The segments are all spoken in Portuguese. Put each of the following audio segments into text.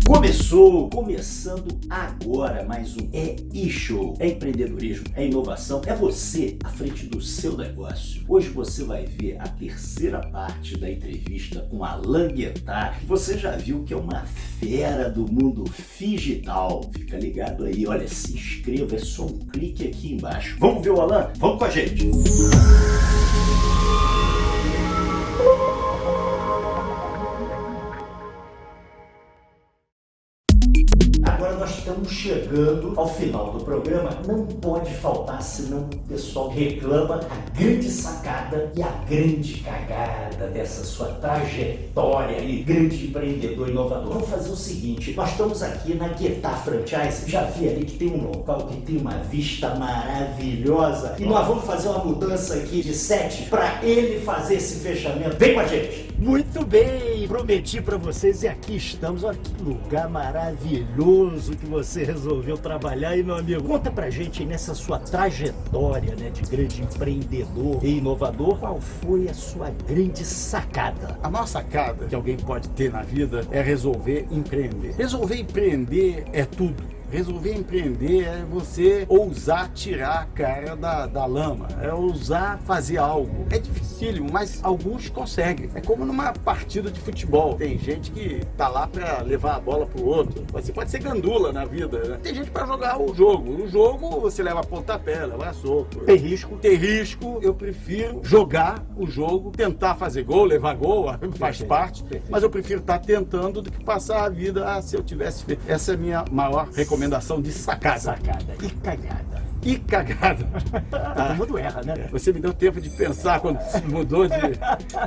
Começando agora mais um e-show. É empreendedorismo, é inovação, é você à frente do seu negócio. Hoje você vai ver a terceira parte da entrevista com Alain Guittard, que você já viu que é uma fera do mundo digital. Fica ligado aí, olha, se inscreva, é só um clique aqui embaixo. Vamos ver o Alain? Vamos com a gente! Agora nós estamos chegando ao final do programa. Não pode faltar, senão o pessoal reclama a grande sacada e a grande cagada dessa sua trajetória aí, grande empreendedor inovador. Vamos fazer o seguinte, nós estamos aqui na Guittard Franchise, já vi ali que tem um local que tem uma vista maravilhosa e nós vamos fazer uma mudança aqui de set para ele fazer esse fechamento. Vem com a gente! Muito bem, prometi para vocês e aqui estamos. Olha que lugar maravilhoso que você resolveu trabalhar. E meu amigo, conta pra gente aí nessa sua trajetória, né, de grande empreendedor e inovador, qual foi a sua grande sacada? A maior sacada que alguém pode ter na vida é resolver empreender. Resolver empreender é tudo. Resolver empreender é você ousar tirar a cara da lama, é ousar fazer algo. É dificílimo, mas alguns conseguem. É como numa partida de futebol. Tem gente que tá lá para levar a bola pro outro. Você pode ser gandula na vida, né? Tem gente para jogar o jogo. No jogo você leva pontapé, leva soco. Tem risco. Tem risco. Eu prefiro jogar o jogo, tentar fazer gol, levar gol, faz parte. Mas eu prefiro estar tentando do que passar a vida se eu tivesse feito. Essa é a minha maior recomendação de sacada. Sacada e cagada. E cagada. Todo mundo erra, né? Você me deu tempo de pensar quando mudou de...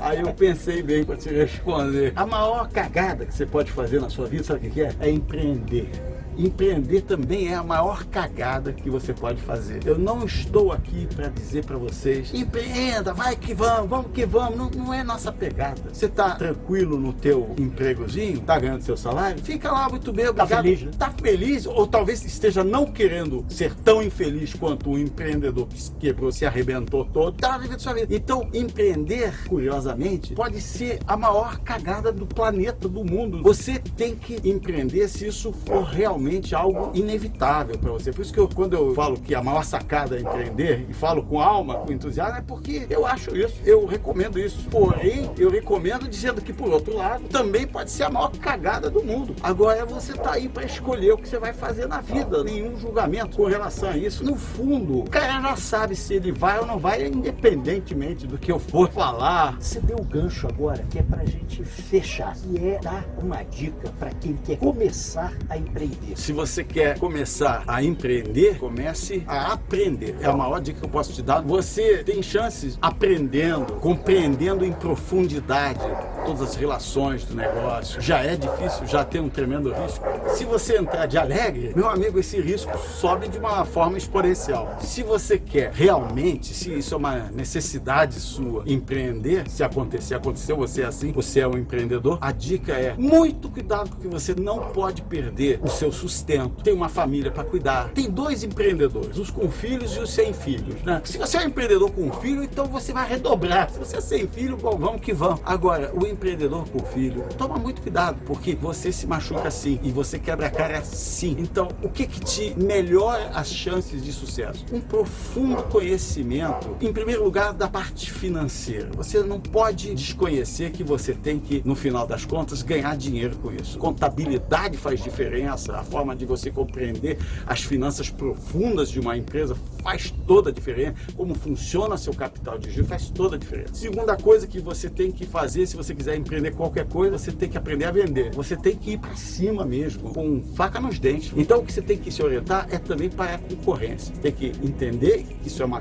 Aí eu pensei bem para te responder. A maior cagada que você pode fazer na sua vida, sabe o que é? É empreender. Empreender também é a maior cagada que você pode fazer. Eu não estou aqui para dizer para vocês, empreenda, vai que vamos que vamos. Não é nossa pegada. Você está tranquilo no teu empregozinho, está ganhando seu salário, fica lá muito bem, obrigado. Tá feliz, né? Tá feliz, ou talvez esteja não querendo ser tão infeliz quanto o empreendedor que se quebrou, se arrebentou todo, tá vivendo sua vida. Então, empreender, curiosamente, pode ser a maior cagada do planeta, do mundo. Você tem que empreender se isso for realmente algo inevitável para você. Por isso que quando eu falo que a maior sacada é empreender, e falo com alma, com entusiasmo, é porque eu acho isso, eu recomendo isso. Porém, eu recomendo dizendo que, por outro lado, também pode ser a maior cagada do mundo. Agora, você tá aí para escolher o que você vai fazer na vida. Nenhum julgamento com relação a isso. No fundo, o cara já sabe se ele vai ou não vai, independentemente do que eu for falar. Você deu o gancho agora, que é pra gente fechar, que é dar uma dica para quem quer começar a empreender. Se você quer começar a empreender, comece a aprender. É a maior dica que eu posso te dar. Você tem chances aprendendo, compreendendo em profundidade todas as relações do negócio. Já é difícil, já tem um tremendo risco. Se você entrar de alegre, meu amigo, esse risco sobe de uma forma exponencial. Se você quer realmente, se isso é uma necessidade sua, empreender, se acontecer, aconteceu, você é assim, você é um empreendedor, a dica é muito cuidado, porque você não pode perder o seu sustento. Tem uma família para cuidar. Tem dois empreendedores, os com filhos e os sem filhos, né? Se você é um empreendedor com filho, então você vai redobrar. Se você é sem filho, bom, vamos que vamos. Agora, o empreendedor com filho, toma muito cuidado, porque você se machuca sim e você quebra a cara sim. Então, o que te melhora as chances de sucesso? Um profundo conhecimento, em primeiro lugar, da parte financeira. Você não pode desconhecer que você tem que, no final das contas, ganhar dinheiro com isso. Contabilidade faz diferença, a forma de você compreender as finanças profundas de uma empresa faz toda a diferença. Como funciona seu capital de giro faz toda a diferença. Segunda coisa que você tem que fazer, se você quiser empreender qualquer coisa, você tem que aprender a vender. Você tem que ir para cima mesmo, com faca nos dentes. Então o que você tem que se orientar é também para a concorrência. Tem que entender que isso é uma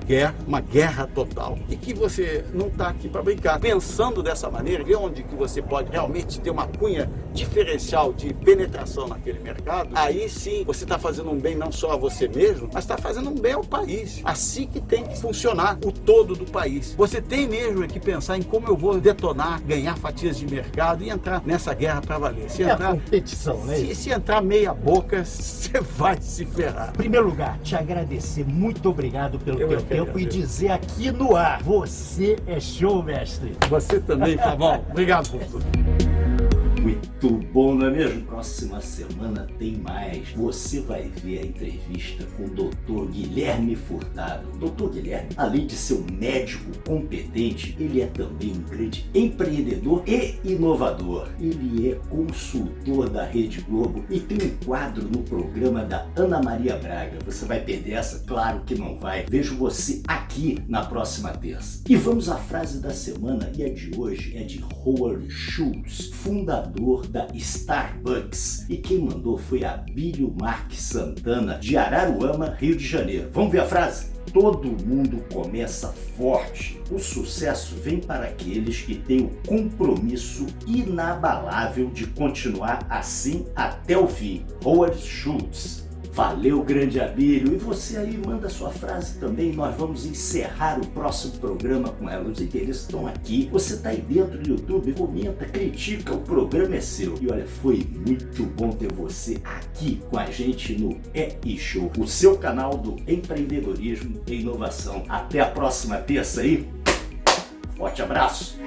guerra total. E que você não está aqui para brincar. Pensando dessa maneira, ver onde que você pode realmente ter uma cunha diferencial de penetração naquele mercado, aí sim você está fazendo um bem não só a você mesmo, mas está fazendo um bem ao país. Assim que tem que funcionar o todo do país. Você tem mesmo que pensar em como eu vou detonar, ganhar fatias de mercado e entrar nessa guerra para valer. Se entrar, a competição, né? Se entrar meia boca, você vai se ferrar. Em primeiro lugar, te agradecer. Muito obrigado pelo teu tempo e dizer aqui no ar, você é show, mestre. Você também, Fabão. Obrigado por tudo. Muito Muito bom, não é mesmo? Próxima semana tem mais. Você vai ver a entrevista com o Dr. Guilherme Furtado. O Dr. Guilherme, além de ser um médico competente, ele é também um grande empreendedor e inovador. Ele é consultor da Rede Globo e tem um quadro no programa da Ana Maria Braga. Você vai perder essa? Claro que não vai. Vejo você aqui na próxima terça. E vamos à frase da semana, e a de hoje é de Howard Schultz, fundador da Starbucks. E quem mandou foi Abílio Marques Santana, de Araruama, Rio de Janeiro. Vamos ver a frase? Todo mundo começa forte. O sucesso vem para aqueles que têm o compromisso inabalável de continuar assim até o fim. Howard Schultz. Valeu, grande Abílio. E você aí, manda sua frase também. Nós vamos encerrar o próximo programa com ela. Os endereços estão aqui. Você está aí dentro do YouTube, comenta, critica, o programa é seu. E olha, foi muito bom ter você aqui com a gente no E-Show, o seu canal do empreendedorismo e inovação. Até a próxima terça aí. Forte abraço.